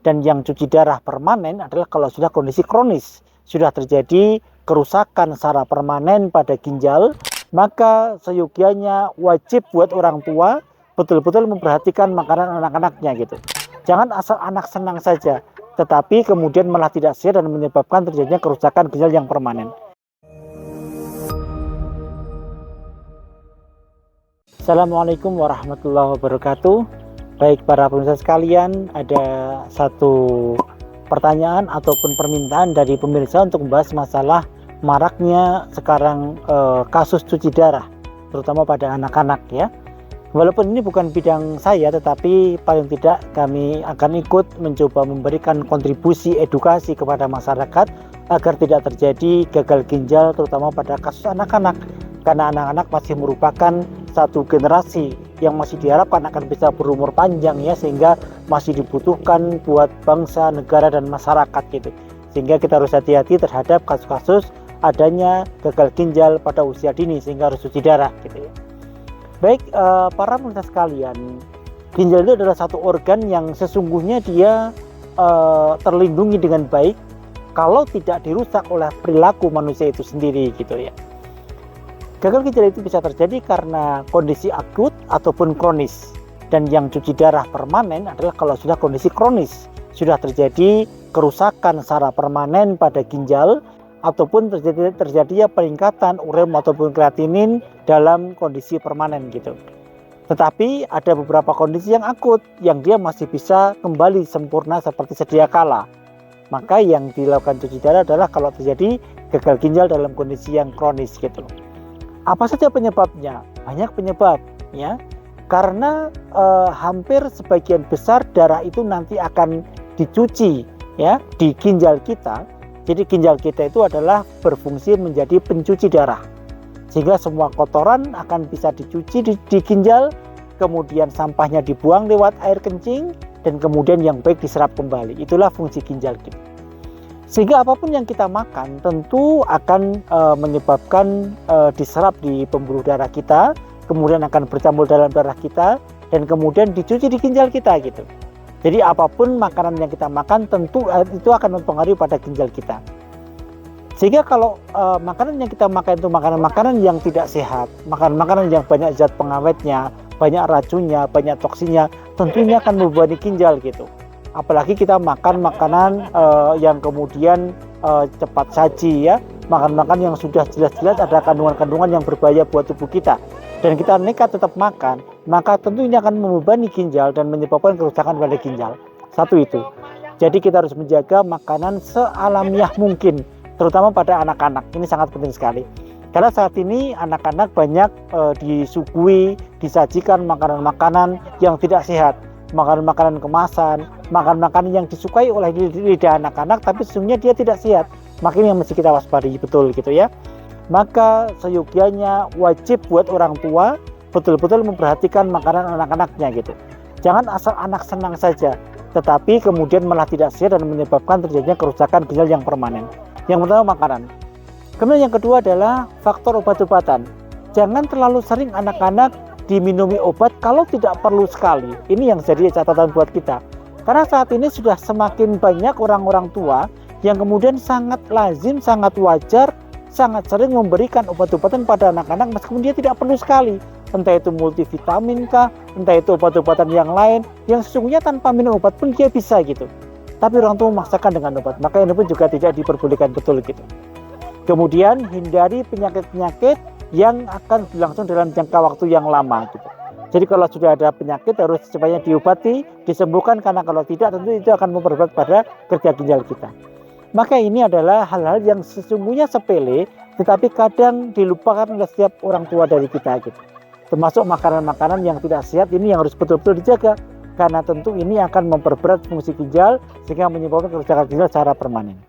Dan yang cuci darah permanen adalah kalau sudah kondisi kronis, sudah terjadi kerusakan secara permanen pada ginjal, maka seyogianya wajib buat orang tua betul-betul memperhatikan makanan anak-anaknya gitu. Jangan asal anak senang saja, tetapi kemudian malah tidak sehat dan menyebabkan terjadinya kerusakan ginjal yang permanen. Assalamualaikum warahmatullahi wabarakatuh. Baik para pemirsa sekalian, ada satu pertanyaan ataupun permintaan dari pemirsa untuk membahas masalah maraknya sekarang kasus cuci darah, terutama pada anak-anak ya. Walaupun ini bukan bidang saya, tetapi paling tidak kami akan ikut mencoba memberikan kontribusi edukasi kepada masyarakat agar tidak terjadi gagal ginjal terutama pada kasus anak-anak. Karena anak-anak masih merupakan satu generasi yang masih diharapkan akan bisa berumur panjang ya, sehingga masih dibutuhkan buat bangsa, negara dan masyarakat gitu. Sehingga kita harus hati-hati terhadap kasus-kasus adanya gagal ginjal pada usia dini sehingga harus cuci darah gitu ya. Baik para pemirsa sekalian, ginjal itu adalah satu organ yang sesungguhnya dia terlindungi dengan baik kalau tidak dirusak oleh perilaku manusia itu sendiri gitu ya. Gagal ginjal itu bisa terjadi karena kondisi akut ataupun kronis. Dan yang cuci darah permanen adalah kalau sudah kondisi kronis, sudah terjadi kerusakan secara permanen pada ginjal ataupun terjadinya peningkatan ureum ataupun kreatinin dalam kondisi permanen gitu. Tetapi ada beberapa kondisi yang akut yang dia masih bisa kembali sempurna seperti sedia kala. Maka yang dilakukan cuci darah adalah kalau terjadi gagal ginjal dalam kondisi yang kronis gitu. Apa saja penyebabnya? Banyak penyebab ya. Karena hampir sebagian besar darah itu nanti akan dicuci ya di ginjal kita. Jadi ginjal kita itu adalah berfungsi menjadi pencuci darah. Sehingga semua kotoran akan bisa dicuci di ginjal, kemudian sampahnya dibuang lewat air kencing dan kemudian yang baik diserap kembali. Itulah fungsi ginjal kita. Sehingga apapun yang kita makan tentu akan menyebabkan diserap di pembuluh darah kita, kemudian akan bercampur dalam darah kita, dan kemudian dicuci di ginjal kita gitu. Jadi apapun makanan yang kita makan tentu itu akan mempengaruhi pada ginjal kita. Sehingga kalau makanan yang kita makan itu makanan-makanan yang tidak sehat, makanan-makanan yang banyak zat pengawetnya, banyak racunnya, banyak toksinnya, tentunya akan membebani ginjal gitu. Apalagi kita makan makanan yang kemudian cepat saji ya, makan-makan yang sudah jelas-jelas ada kandungan-kandungan yang berbahaya buat tubuh kita, dan kita nekat tetap makan, maka tentu ini akan membebani ginjal dan menyebabkan kerusakan pada ginjal. Satu itu. Jadi kita harus menjaga makanan sealamiah mungkin, terutama pada anak-anak. Ini sangat penting sekali. Karena saat ini anak-anak banyak disuguhi, disajikan makanan-makanan yang tidak sehat, makanan-makanan kemasan, makanan-makanan yang disukai oleh lidah anak-anak, tapi sesungguhnya dia tidak sehat. Maka ini yang mesti kita waspadai betul gitu ya. Maka seyogianya wajib buat orang tua betul-betul memperhatikan makanan anak-anaknya gitu. Jangan asal anak senang saja, tetapi kemudian malah tidak sehat dan menyebabkan terjadinya kerusakan ginjal yang permanen. Yang pertama makanan. Kemudian yang kedua adalah faktor obat-obatan. Jangan terlalu sering anak-anak diminumi obat kalau tidak perlu sekali. Ini yang jadi catatan buat kita. Karena saat ini sudah semakin banyak orang-orang tua yang kemudian sangat lazim, sangat wajar, sangat sering memberikan obat-obatan pada anak-anak meskipun dia tidak perlu sekali. Entah itu multivitamin kah, entah itu obat-obatan yang lain yang sesungguhnya tanpa minum obat pun dia bisa gitu. Tapi orang tua memaksakan dengan obat, maka ini pun juga tidak diperbolehkan betul gitu. Kemudian hindari penyakit-penyakit yang akan berlangsung dalam jangka waktu yang lama gitu. Jadi kalau sudah ada penyakit harus secepatnya diobati, disembuhkan, karena kalau tidak tentu itu akan memperberat pada kerja ginjal kita. Maka ini adalah hal-hal yang sesungguhnya sepele, tetapi kadang dilupakan oleh setiap orang tua dari kita gitu. Termasuk makanan-makanan yang tidak sehat ini yang harus betul-betul dijaga, karena tentu ini akan memperberat fungsi ginjal sehingga menyebabkan kerusakan ginjal secara permanen.